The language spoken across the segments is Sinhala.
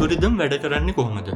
ඇල්ගොරිතම් වැඩ කරන්නේ කොහොමද?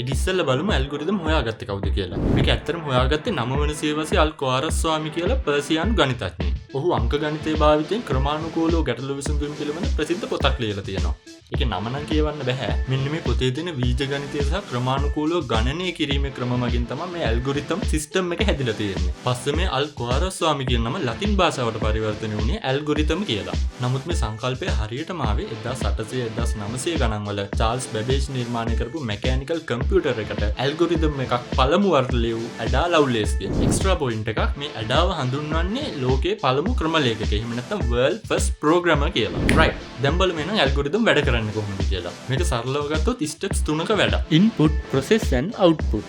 ඉතින් ඉස්සෙල්ලා බලමු ඇල්ගොරිතම් හොයාගත්තේ කවුද කියලා. මේක ඇත්තටම හොයාගත්තේ 9 වන සියවසේ අල්කොආරස් ස්වාමි කියලා පර්සියානු ගණිතඥයෙක්. ඔහු අංක ගණිතය භාවිතයෙන් ක්‍රමානුකූලව ගැටලු විසඳුම් පිළිබඳ ප්‍රසිද්ධ පොතක් ලියලා තියෙනවා. ඒකේ නම නම් කියවන්න බෑ. මෙන්න මේ පොතේ තියෙන බීජ ගණිතය සහ ක්‍රමානුකූලව ගණනය කිරීමේ ක්‍රම මගින් තමයි මේ ඇල්ගොරිතම් සිස්ටම් එක හැදිලා තියෙන්නේ. පස්සේ මේ අල්කොආරස් ස්වාමි කියන නම ලතින් භාෂාවට පරිවර්තනය වුණේ ඇල්ගොරිතම් කියලා. නමුත් මේ සංකල්පය හරියටම ආවේ 1800 1900 ගණන් වල චාල්ස් බැබේජ් නිර්මාණය කරපු මෙකැනිකල් කම්පියුටර් එකට ඇල්ගොරිතම් එකක් පළමු වරට ලියු ඇඩා ලව්ලේස් කියන එක්ස්ට්‍රා පොයින්ට් එකක්. මේ ඇඩාව හඳුන්වන්නේ ලෝකයේ පළමු ක්‍රම ලේඛකයෙක්. එහෙම නැත්නම් world first programmer කියලා. right. දැන් බලමු එහෙනම් ඇල්ගොරිතම් වැඩ කරන්නේ කොහොමද කියලා. මේක සරලව ගත්තොත් steps 3ක වැඩක්. input, process and output.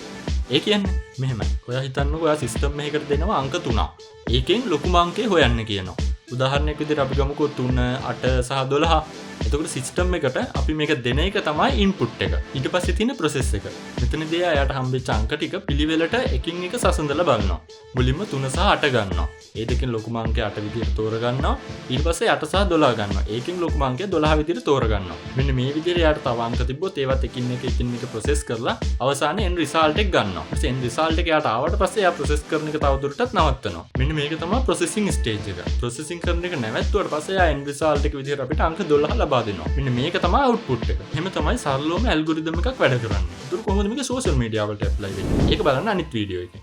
ඒ කියන්නේ මෙහෙමයි. ඔයා හිතන්නකෝ ඔයා සිස්ටම් එකකට දෙනවා අංක 3ක්. ඒකෙන් ලොකුම අංකය හොයන්න කියනවා. උදාහරණයක් විදිහට අපි ගමුකෝ 3, 8 සහ 12. එතකොට සිස්ටම් එකට අපි මේක දෙන එක තමයි ඉන්පුට් එක. ඊට පස්සේ තියෙන ප්‍රොසෙස් එක. මෙතනදී එයාට හම්බෙච්ච අංක ටික පිළිවෙලට එකින් එක සසඳලා බලනවා. මුලින්ම 3 සහ 8 ගන්නවා. ඒ දෙකෙන් ලොකුම අංකය 8 විදිහට තෝරගන්නවා. ඊට පස්සේ 8 සහ 12 ගන්නවා. ඒකෙන් ලොකුම අංකය 12 විදිහට තෝරගන්නවා. මෙන්න මේ විදිහට එයාට තව අංක තිබ්බොත් ඒවත් එකින් එක ප්‍රොසෙස් කරලා අවසානයේ end result එක ගන්නවා. ඊට පස්සේ end result එක එයාට ආවට පස්සේ එයා ප්‍රොසෙස් කරන එක තවදුරටත් නවත්තනවා. මෙන්න මේක තමයි processing stage එක. processing කරන එක නැවැත්තුවට පස්සේ එයා end result එක විදිහට අපිට අංක 12 ලබා දෙනවා. මෙන්න මේක තමයි output එක. එහෙම තමයි සරලවම ඇල්ගොරිතම් එකක් වැඩ කරන්නේ. ඒක කොහොමද මේක social media වලට apply වෙන්නේ? ඒක බලන්න අනිත් වීඩියෝ එකේ.